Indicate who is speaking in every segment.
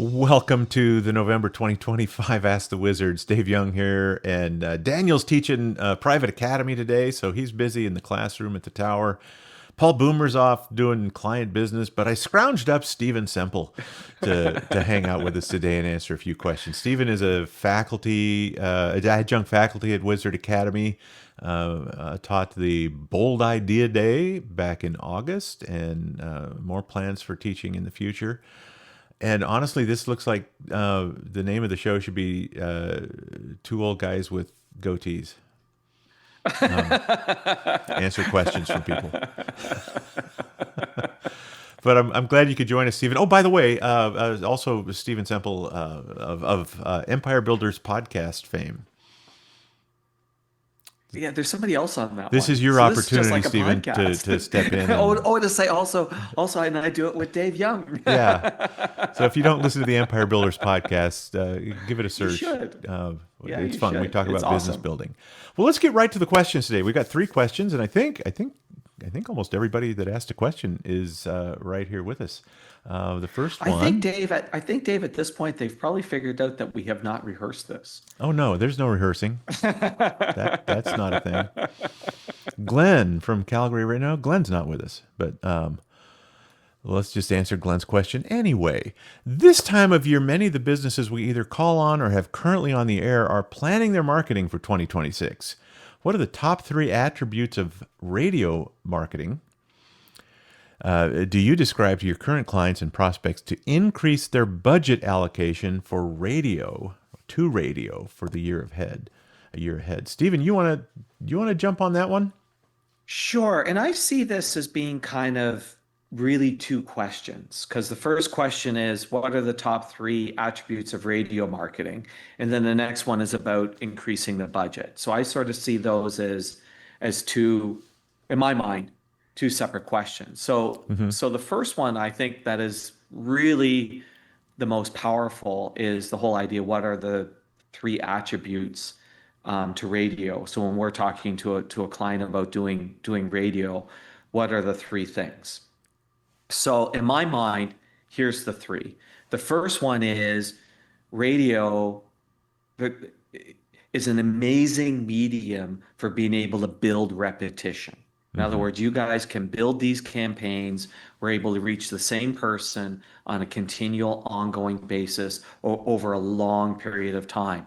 Speaker 1: Welcome to the November 2025 Ask the Wizards. Dave Young here, and Daniel's teaching private academy today, so he's busy in the classroom at the tower. Paul Boomer's off doing client business, but I scrounged up Stephen Semple to hang out with us today and answer a few questions. Stephen is a adjunct faculty at Wizard Academy. Taught the Bold Idea Day back in August, and more plans for teaching in the future. And honestly, this looks like the name of the show should be Two Old Guys with Goatees. Answer questions from people. But I'm glad you could join us, Stephen. Oh, by the way, also Stephen Semple of Empire Builders podcast fame.
Speaker 2: Yeah, there's somebody else on that
Speaker 1: This
Speaker 2: one.
Speaker 1: is your
Speaker 2: So this is just
Speaker 1: opportunity,
Speaker 2: like a
Speaker 1: Stephen,
Speaker 2: podcast.
Speaker 1: to step in.
Speaker 2: To say also, and I do it with Dave Young.
Speaker 1: Yeah. So if you don't listen to the Empire Builders podcast, give it a
Speaker 2: You
Speaker 1: search.
Speaker 2: should. Yeah,
Speaker 1: It's
Speaker 2: you
Speaker 1: fun. We
Speaker 2: should.
Speaker 1: talk
Speaker 2: It's
Speaker 1: about business
Speaker 2: awesome.
Speaker 1: building. Well, let's get right to the questions today. We got 3 questions, and I think almost everybody that asked a question is right here with us. The first one.
Speaker 2: I think Dave, at this point, they've probably figured out that we have not rehearsed this.
Speaker 1: Oh no, there's no rehearsing. That's not a thing. Glenn from Calgary right now. Glenn's not with us, but let's just answer Glenn's question anyway. This time of year, many of the businesses we either call on or have currently on the air are planning their marketing for 2026. What are the top 3 attributes of radio marketing do you describe to your current clients and prospects to increase their budget allocation for radio, for the year ahead? A year ahead. Stephen, you want to jump on that one?
Speaker 2: Sure. And I see this as being kind of really 2 questions. Because the first question is, what are the top 3 attributes of radio marketing? And then the next one is about increasing the budget. So I sort of see those as 2, in my mind, 2 separate questions. So the first one, I think that is really the most powerful, is the whole idea, what are the 3 attributes to radio? So when we're talking to a client about doing radio, what are the 3 things? So in my mind, here's the 3. The first one is radio is an amazing medium for being able to build repetition. In other words, you guys can build these campaigns. We're able to reach the same person on a continual, ongoing basis over a long period of time.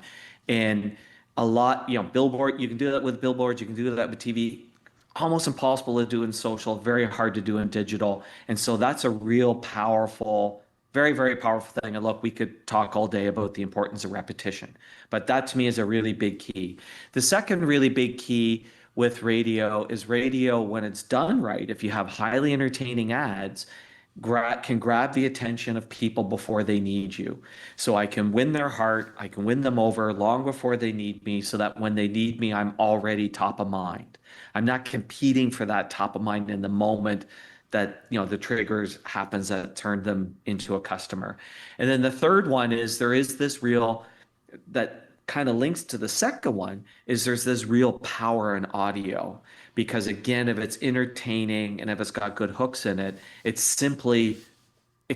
Speaker 2: And a lot, billboard, you can do that with billboards, you can do that with TV. Almost impossible to do in social, very hard to do in digital. And so that's a real powerful, very, very powerful thing. And look, we could talk all day about the importance of repetition, but that to me is a really big key. The second really big key with radio is radio, when it's done right, if you have highly entertaining ads, can grab the attention of people before they need you. So I can win their heart, I can win them over long before they need me, so that when they need me, I'm already top of mind. I'm not competing for that top of mind in the moment that the triggers happens that turn them into a customer. And then the third one is there is this real, that kind of links to the second one, is there's this real power in audio, because again, if it's entertaining and if it's got good hooks in it, it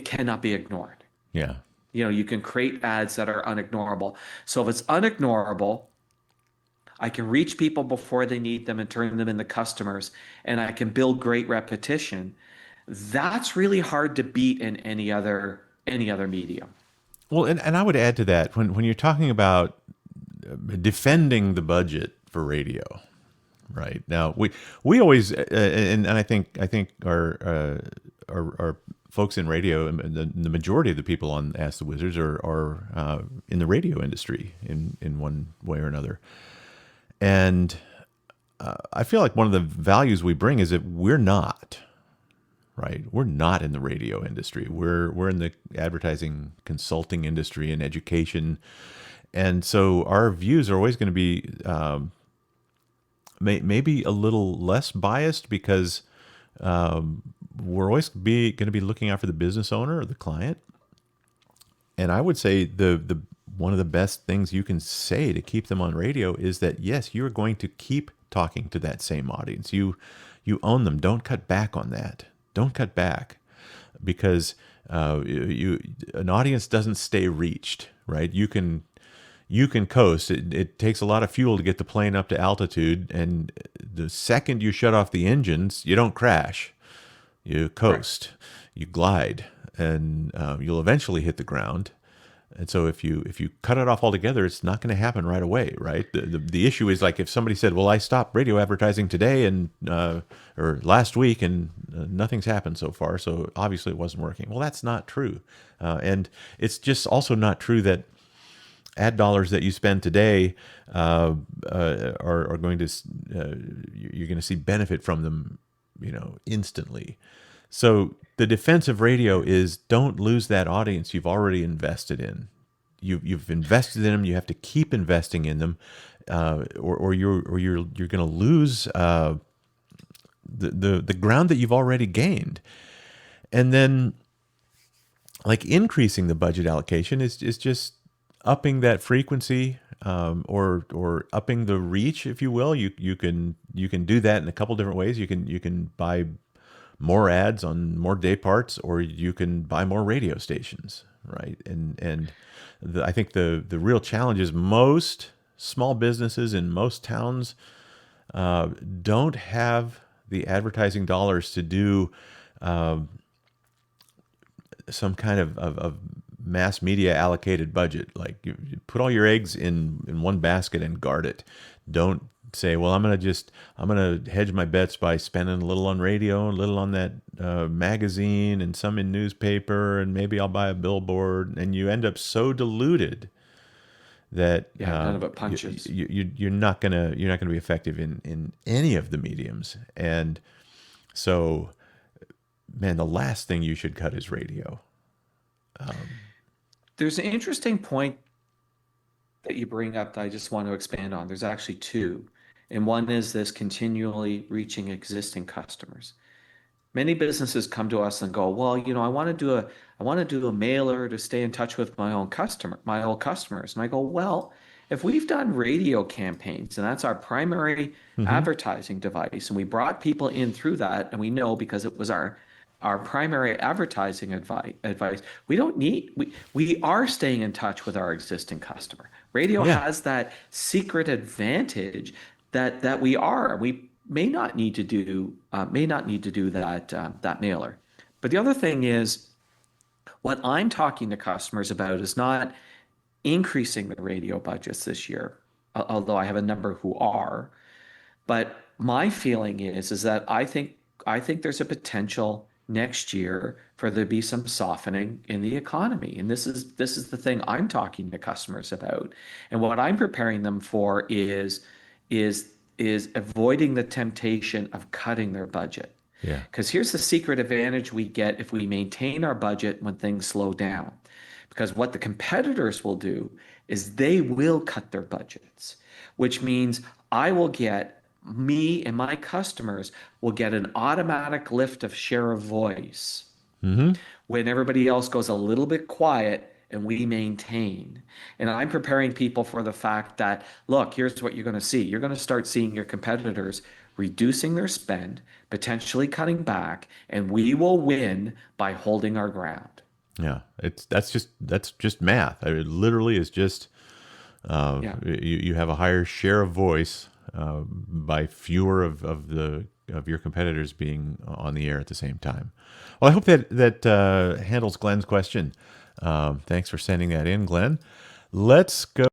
Speaker 2: cannot be ignored.
Speaker 1: Yeah.
Speaker 2: You can create ads that are unignorable. So if it's unignorable, I can reach people before they need them and turn them into customers, and I can build great repetition. That's really hard to beat in any other medium.
Speaker 1: Well, and I would add to that, when you're talking about defending the budget for radio, right? Now we always and I think our folks in radio, and the majority of the people on Ask the Wizards are in the radio industry in one way or another. And I feel like one of the values we bring is that we're not, right? We're not in the radio industry. We're in the advertising consulting industry and education. And so our views are always going to be maybe a little less biased, because we're always going to be looking out for the business owner or the client. And I would say the one of the best things you can say to keep them on radio is that, yes, you're going to keep talking to that same audience. You own them. Don't cut back on that. Don't cut back, because An audience doesn't stay reached, right? You can coast. It takes a lot of fuel to get the plane up to altitude, and the second you shut off the engines, you don't crash. You
Speaker 2: Correct.
Speaker 1: coast, you glide, and you'll eventually hit the ground. And so if you cut it off altogether, it's not going to happen right away, right? The issue is like if somebody said, "Well, I stopped radio advertising today and or last week, and nothing's happened so far, so obviously it wasn't working." Well, that's not true, and it's just also not true that ad dollars that you spend today are going to you're going to see benefit from them, instantly. So the defense of radio is don't lose that audience you've already invested in. You've invested in them. You have to keep investing in them, or you're going to lose the ground that you've already gained. And then like increasing the budget allocation is just upping that frequency, or upping the reach, if you will. You can do that in a couple different ways. You can buy more ads on more day parts, or you can buy more radio stations, right? And I think the real challenge is most small businesses in most towns don't have the advertising dollars to do some kind of mass media allocated budget. Like you put all your eggs in one basket and guard it. Don't say, well, I'm gonna hedge my bets by spending a little on radio, a little on that magazine, and some in newspaper, and maybe I'll buy a billboard. And you end up so diluted that
Speaker 2: Yeah, none of it punches.
Speaker 1: you're not gonna be effective in any of the mediums. And so, man, the last thing you should cut is radio.
Speaker 2: There's an interesting point that you bring up that I just want to expand on. There's actually two. And one is this continually reaching existing customers. Many businesses come to us and go, well, I want to do a mailer to stay in touch with my old customers. And I go, well, if we've done radio campaigns and that's our primary
Speaker 1: Hmm.
Speaker 2: advertising device, and we brought people in through that, and we know because it was our primary advertising advice, we are staying in touch with our existing customer. Radio
Speaker 1: Yeah.
Speaker 2: has that secret advantage that we may not need to do that mailer. But the other thing is, what I'm talking to customers about is not increasing the radio budgets this year, although I have a number who are. But my feeling is that I think there's a potential next year for there to be some softening in the economy. And this is the thing I'm talking to customers about. And what I'm preparing them for is is avoiding the temptation of cutting their budget.
Speaker 1: Yeah.
Speaker 2: Because here's the secret advantage we get if we maintain our budget when things slow down. Because what the competitors will do is they will cut their budgets, which means me and my customers will get an automatic lift of share of voice
Speaker 1: Hmm.
Speaker 2: when everybody else goes a little bit quiet and we maintain. And I'm preparing people for the fact that, look, here's what you're going to see. You're going to start seeing your competitors reducing their spend, potentially cutting back, and we will win by holding our ground.
Speaker 1: Yeah. That's just math. It literally is just
Speaker 2: Yeah.
Speaker 1: you have a higher share of voice by fewer of your competitors being on the air at the same time. Well, I hope that handles Glenn's question. Thanks for sending that in, Glenn. Let's go.